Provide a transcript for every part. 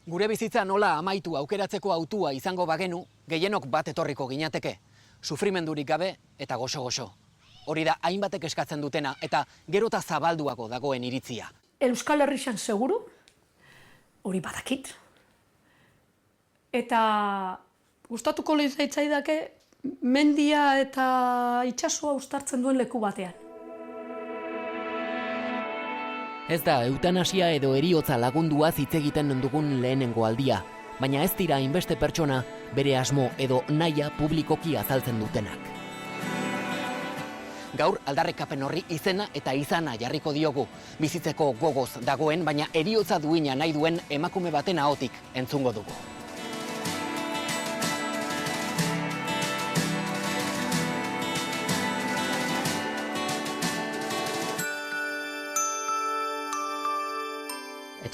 Gure bizitza nola amaitu aukeratzeko autua izango bagenu, gehienok bat etorriko ginateke. Sufrimendurik gabe eta goxo-goxo. Hori da hainbatek eskatzen dutena eta gerota zabalduago dagoen iritzia. Euskal Herrian seguru, hori badakit. Eta gustatuko litzaidake mendia eta itsasoa uztartzen duen leku batean. Ez da eutanasia edo heriotza lagundua hitz egiten dugun lehenengo aldia, baina ez dira hainbeste pertsona bere asmo edo nahia publikoki azaltzen dutenak. Gaur aldarrikapen horri izena eta izana jarriko diogu, bizitzeko gogoz dagoen, baina heriotza duina nahi duen emakume baten ahotik entzungo dugu.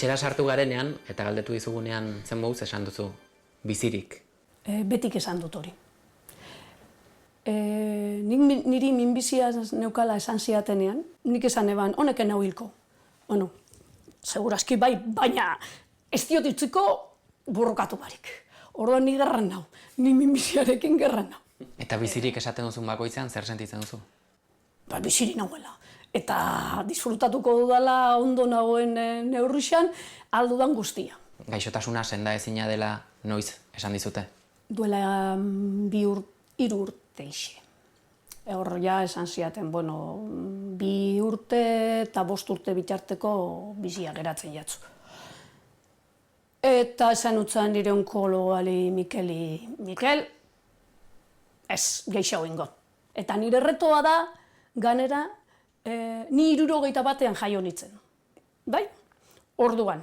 Etxera sartu garenean eta galdetu dizugunean zen moduz esan duzu, bizirik. Betik esan dut hori. Niri minbizia neukala esan ziatenean, nik esan eban, honeken hau hilko. Bueno, segurazki bai, baina ez diot utziko borrokatu barik. Orduan ni gerran nau, ni minbiziarekin gerran nau. Eta bizirik esaten duzun bakoitzean zer sentitzen duzu? Ba, biziri nahuela. Eta disfrutatuko dudala ondo nagoen neurrixan, aldudan guztia. Gaixotasuna senda ezina dela noiz esan dizute? Duela 3 urte ixe. Hor ja esan ziaten, 2 urte eta 5 urte bitarteko bizia geratzen jatzu. Eta esan utzan nire onkologali Mikel, ez, geixo ingo. Eta nire retoa da, ganera, ni 61 jaio nitzen. Bai? Orduan,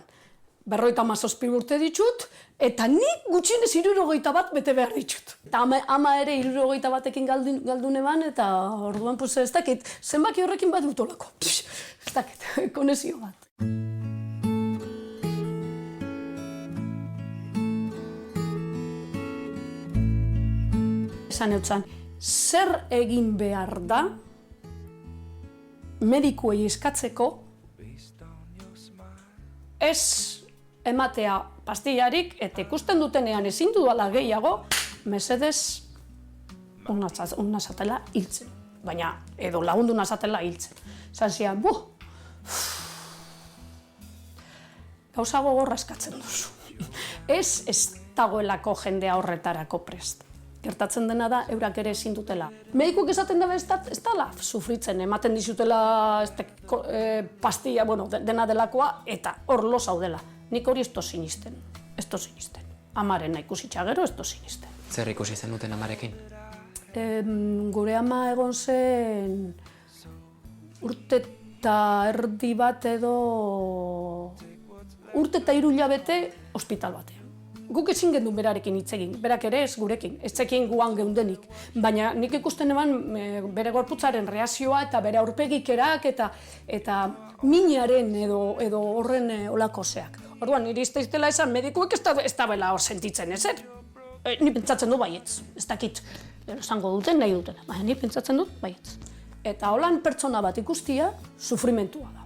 57 urte ditut, eta nik gutxienez 61 bete behar ditut. Eta ama ere 61ekin galdu neban, eta orduan, ez dakit, zenbaki horrekin bat dutolako. Ez dakit, konezio bat. Esan eutzan, zer egin behar da medikuei eskatzeko ez ematea pastillarik eta ikusten dutenean ezin dudala gehiago, mesedez unazatela hiltzen. Baina, edo lagundu nazatela hiltzen. Zan zian, gauza gogorra eskatzen duzu. Ez dagoelako jendea horretarako prest. Gertatzen dena da, eurak ere ezin dutela. Medikuek esaten dabe ez dela sufritzen, ematen dizutela pastilla, dena delakoa, eta hor lo zaudela. Nik hori ez to sinisten. Amaren ikusitxa gero ez to sinisten. Zer ikusi zenuten amarekin? Gure ama egon zen urte eta erdi bat edo urte eta 3 hilabete ospital batean. Guk ezin gendun berarekin hitz egin, berak ere ez gurekin, ez zekin guan geundenik. Baina nik ikusten eban bere gorputzaren reazioa eta bere aurpegikerak eta minaren edo horren olako zeak. Orduan, niri izteiztela esan medikuek ez da bela hor sentitzen, ezer? Ni pentsatzen du baietz, ez dakit, esango duten nahi dutena, baina ni pentsatzen dut baietz. Eta holan pertsona bat ikustia, sufrimentua da.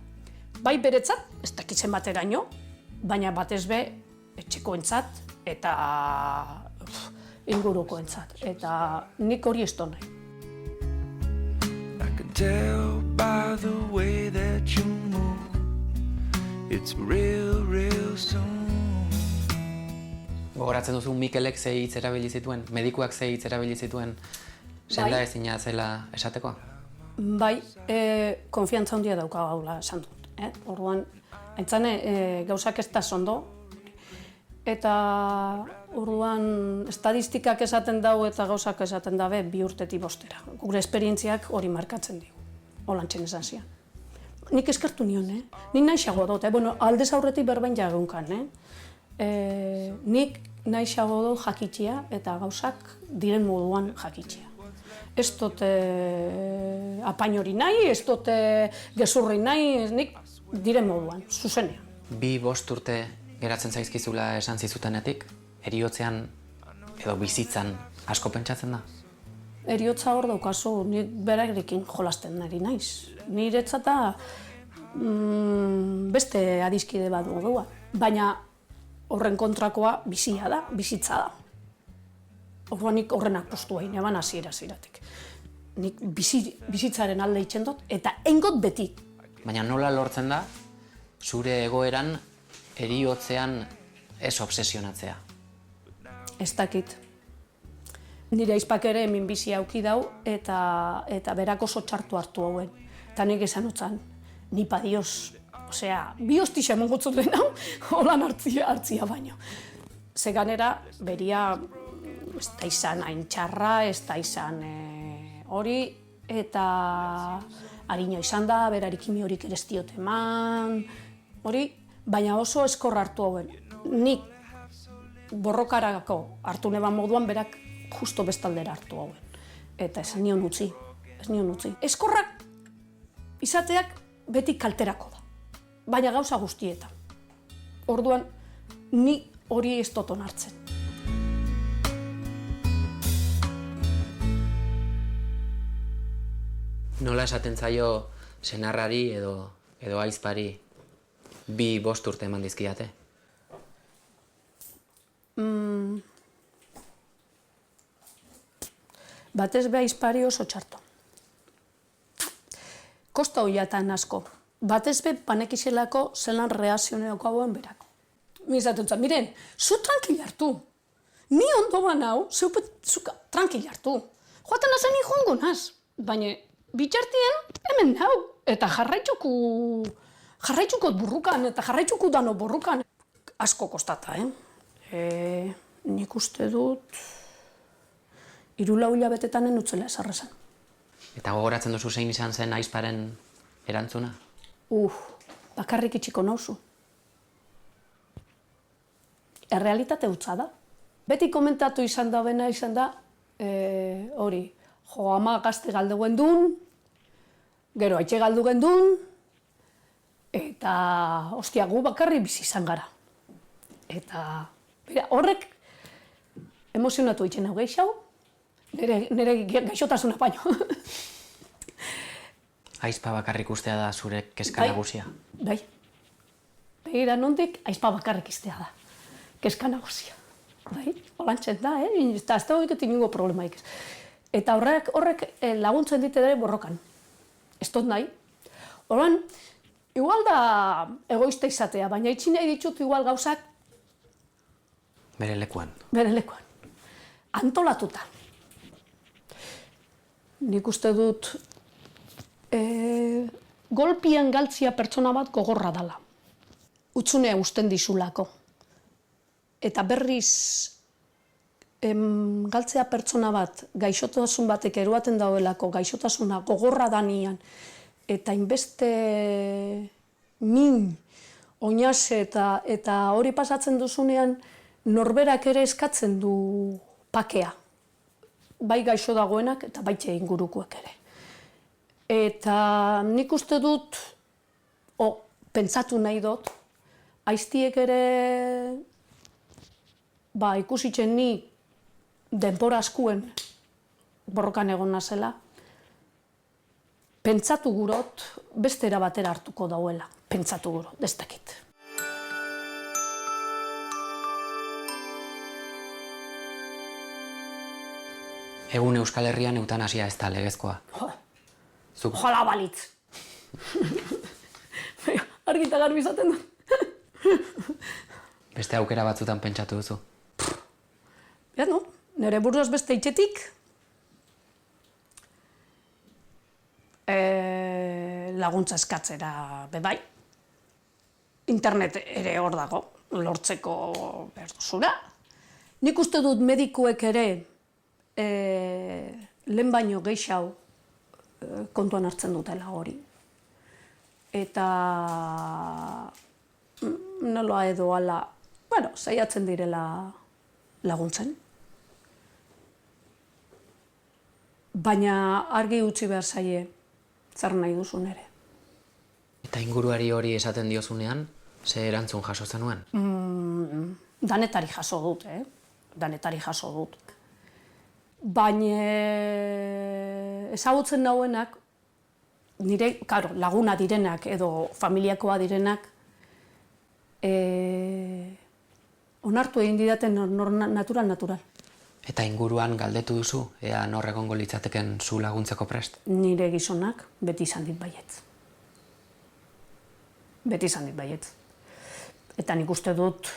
Bai beretzat, ez dakitzen bateraino, baina batez be etxekoentzat eta ingurukoentzat. Eta nik hori ez nahi. I can tell by the way that you move, it's real soon. Gogoratzen duzu Mikelek ze hitz erabili zituen, medikuak ze hitz erabili zituen, senda ezina zela esateko? Bai, konfiantza handia dauka gaula esan dut. Orduan, entzane, gauzak ez da zondo, eta orduan estadistikak esaten dau eta gauzak esaten dabe 2 urtetik 5. Gure esperientziak hori markatzen digu, holantzen esan zian. Nik eskertu nion, nik nahiago dut, aldez aurretik berbain jagunkan, nik nahiago dut jakitxia eta gauzak diren moduan jakitxia. Ez dut apainori nahi, ez dut gezurri nahi, nik diren moduan, zuzenean. 2-5 urte geratzen zaizkizula esan zizutenetik, heriotzean edo bizitzan asko pentsatzen da? Heriotza hor daukazu, nik berarekin jolasten nari naiz. Niretzata beste adiskide bat modua. Baina horren kontrakoa bizia da, bizitza da. Orduan nik horren apostua egin eban hasiera-hasieratik. Nik bizitzaren alde itzen dut, eta eingot beti. Baina nola lortzen da, zure egoeran heriotzean ez obsesionatzea? Ez dakit. Nire aizpak ere hemen bizi auki dau, eta berak oso txartu hartu hauen. Eta nik esan utzan, nipa dios. Osea, bi hostixa emongotzot lehen hau, holan hartzia baino. Ze ganera, beria, ez da izan hain txarra, ez da izan hori, eta harina izan da, berari kimi horik ere ez diot eman, hori, baina oso eskor hartu hauen. Nik borrokarako hartu neban moduan, berak justo bestaldera hartu hauen. Eta ez nion utzi, Eskorrak izateak beti kalterako da, baina gauza guztietan. Orduan, ni hori ez dut onartzen. Nola esaten zaio senarrari edo aizpari 2-5 urte eman dizkiate? Batez be aizpari oso txarto. Kosta hoiatan asko. Batez be panekizelako zelan reazioneako hauen berako. Mizaten zan, miren, zu tranquil hartu. Ni ondo banau, zuk tranquil hartu. Joaten nazen ni joango naz. Baina, bitxartien hemen nau. Eta jarraitzuko burrukan, eta jarraitzuko dano burrukan. Asko kostata, nik uste dut 3-4 hilabetetan enutzela esarrezan. Eta gogoratzen duzu zein izan zen aizparen erantzuna? Bakarrik itxiko nauzu. Errealitate hutsa da. Beti komentatu izan da, hori, ama gazte galdu gendun, gero aitxe galdu gendun, eta, ostia, gu bakarri bizi izan gara. Eta, horrek emozionatu itxen hau gehiago, nire gaixotasuna baino. Aizpa bakarrik ustea da zure kezka nagusia? Bai. Begira nondik aizpa bakarrik iztea da. Kezka nagusia. Bai, holantzen da, eta ez da horiket inungo problemaik. Eta horrek laguntzen dit ere borrokan. Ez dut nahi. Horan, igual da egoista izatea, baina itxi nahi ditut igual gauzak bere lekuan. Antolatuta. Nik uste dut golpian galtzia pertsona bat gogorra dala. Utzunea usten dizulako. Eta berriz galtzea pertsona bat gaixotasun batek eruaten daudelako, gaixotasuna gogorra danian, eta inbeste min, oinaz eta hori pasatzen duzunean, norberak ere eskatzen du pakea. Bai gaixo dagoenak eta baitxe ingurukoek ere. Eta nik uste dut, pentsatu nahi dut, aiztiek ere ikusitzen ni denbora askuen borrokan egon nazela, pentsatu gurot beste era batera hartuko dauela. Pentsatu gurot, ez dakit. Egun Euskal Herrian eutanasia ez da legezkoa. Jala balitz. Argita garbi izaten da. Beste aukera batzutan pentsatu duzu? Nire buruaz beste itxetik, laguntza eskatzera bebai. Internet ere hor dago, lortzeko berduzura. Nik uste dut medikuek ere lehen baino gehiago kontuan hartzen dutela hori. Eta nola edo ala, saiatzen direla laguntzen. Baina argi utzi behar zaie zer nahi duzun ere. Eta inguruari hori esaten diozunean, ze erantzun jaso zenuen? Danetari jaso dut, Danetari jaso dut. Baina ezagutzen dauenak, nire, laguna direnak edo familiakoa direnak, onartu egin didaten natural. Eta inguruan galdetu duzu, ea nor egongo litzateken zu laguntzeko prest? Nire gizonak beti izan dit baietz. Beti izan dit baietz. Eta nik uste dut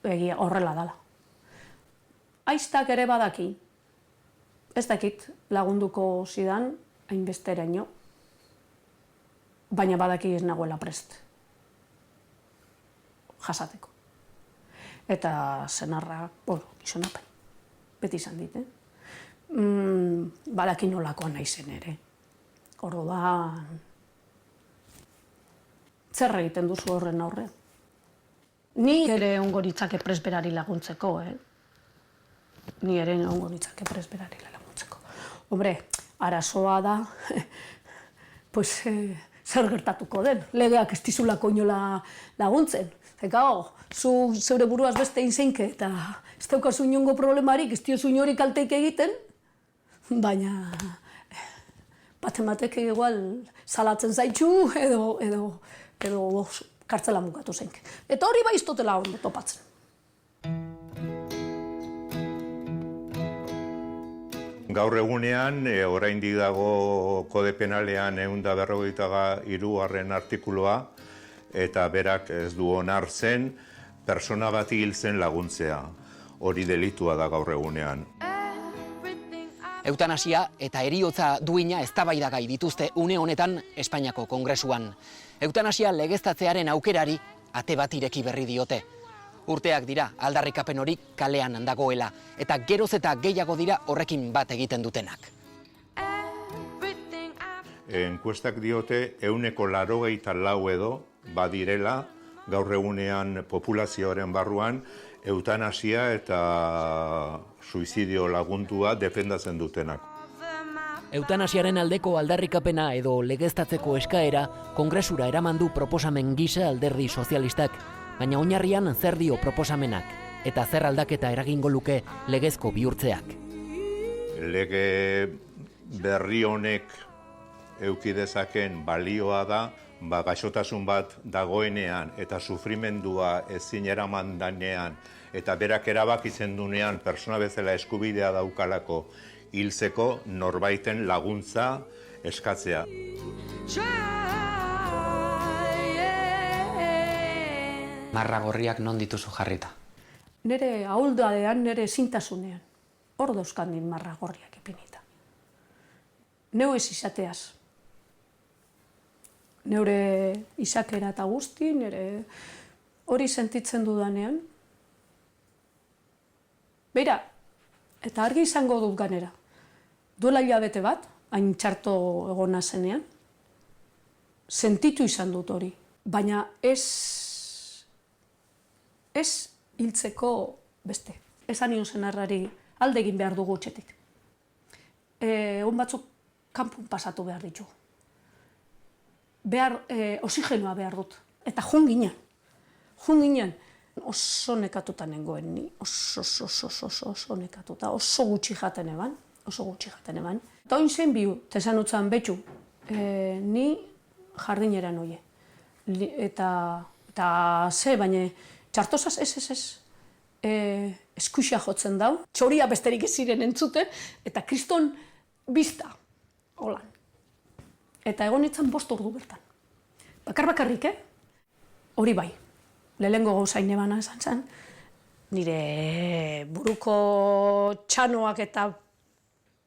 egia horrela dala. Aiztak ere badaki, ez dakit lagunduko zidan, hainbesteraino, baina badaki ez nagoela prest. Jasateko. Eta senarra, gizonak, beti izan dit, badaki nolakoa naizen ere. Orduan, zer egiten duzu horren aurrean? Ni ere ongo nitzake prest berari laguntzeko, Ni ere ongo nitzake prest berari laguntzeko. Hombre, arazoa da, zer gertatuko den, legeak ez dizulako inola laguntzen. Zekao, zu zeure buruaz beste inzeinke eta ez daukazu inongo problemarik, ez diozu inori kalteik egiten, baina batek igual salatzen zaitxu edo kartzela mugatu zenke. Eta hori baiztotela ondo topatzen. Gaur egunean, oraindik dago kode penalean 153. artikulua, eta berak ez du onartzen persona bati hiltzen laguntzea. Hori delitua da gaur egunean. Eutanasia eta heriotza duina eztabaidagai dituzte une honetan Espainiako Kongresuan. Eutanasia legeztatzearen aukerari ate bat ireki berri diote. Urteak dira aldarrikapen hori kalean dagoela, eta geroz eta gehiago dira horrekin bat egiten dutenak. Enkuestak diote 84% edo badirela gaur egunean populazioaren barruan eutanasia eta suizidio laguntua defendatzen dutenak. Eutanasiaren aldeko aldarrikapena edo legeztatzeko eskaera Kongresura eraman du proposamen gisa Alderdi Sozialistak, baina oinarrian zer dio proposamenak eta zer aldaketa eragingo luke legezko bihurtzeak. Lege berri honek eduki dezaken balioa da, gaixotasun bat dagoenean eta sufrimendua ezin eraman danean eta berak erabakitzen dunean persona bezala eskubidea daukalako hiltzeko norbaiten laguntza eskatzea. Marra gorriak non dituzu jarrita? Nere ahuldadean, nere ezintasunean. Hor dauzkan din marra gorriak ipinita. Neu ez izateaz. Neure izakera eta guzti, nere hori sentitzen dudanean. Beira, eta argi izango dut ganera. Duela hilabete bat, hain txarto egona zenean, sentitu izan dut hori. Baina ez hiltzeko beste. Esan nion senarrari alde egin behar dugu etxetik. Egun batzuk kanpun pasatu behar ditugu. Oxigenoa behar dut. Eta joan ginen. Oso nekatuta nengoen ni. Oso nekatuta. Oso gutxi jaten eban. Eta oin zen bihu, tesan utzan betxu, ni jardinera noie. Eta ze, baina txartosaz ez. Eskuxa jotzen dau, txoria besterik ez ziren entzute, eta kriston bizta, holan. Eta egon nintzen 5 ordu bertan. Bakarrik, hori bai, lehengo gauzain ebana esan zen, nire buruko txanoak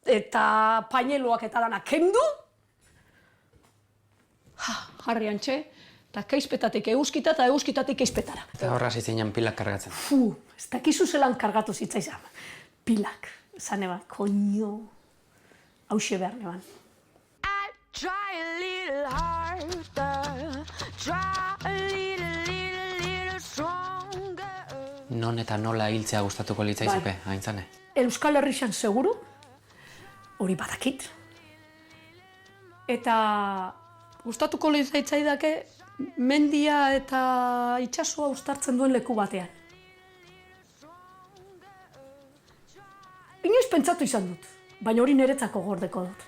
eta paineloak eta danak kendu, jarrian txe, eta keizpetatik euskita eta euskitatik keizpetara. Eta horra zitzinen pilak kargatzen. Ez dakizu zelan kargatu zitzaizan. Pilak, zan eban, koño, hause behar eban. Non eta nola hiltzea gustatuko litzaizuke, aintzane? Euskal Herrixan seguru, hori badakit. Eta gustatuko litzaidake mendia eta itsasoa uztartzen duen leku batean. Inoiz pentsatu izan dut, baina hori niretzako gordeko dut.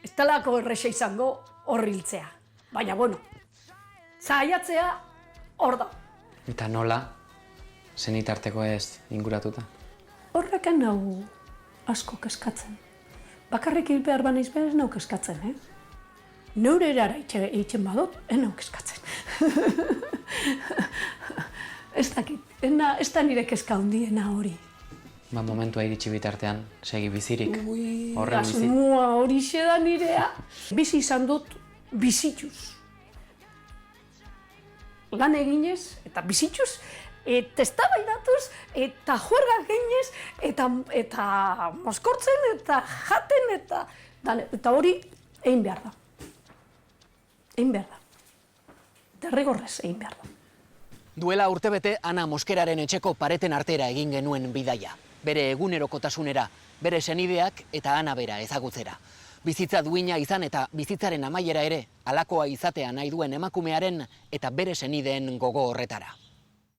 Ez talako erresa izango horri hiltzea. Baina, bueno, zaiatzea hor da. Eta nola, senitarteko ez inguratuta? Horrekan nau asko keskatzen. Bakarrik hil behar banaiz behar ez nau keskatzen, Neure erara eitzen badot, ez nau keskatzen. Ez dakit, ez da nire keska handiena hori. Momentua iritsi bitartean, segi bizirik. Asmoa hori da nirea. Bizi izan dut bizituz. Lan eginez eta bizituz, eta eztabaidatuz, eta juerga ginez, eta moskortzen, eta jaten, eta hori egin behar da. Egin behar da. Derrigorrez egin behar da. Duela urtebete Ana Moskeraren etxeko pareten artera egin genuen bidaia. Bere egunerokotasunera, bere senideak eta Ana bera ezagutzera. Bizitza duina izan eta bizitzaren amaiera ere, halakoa izatea nahi duen emakumearen eta bere senideen gogo horretara.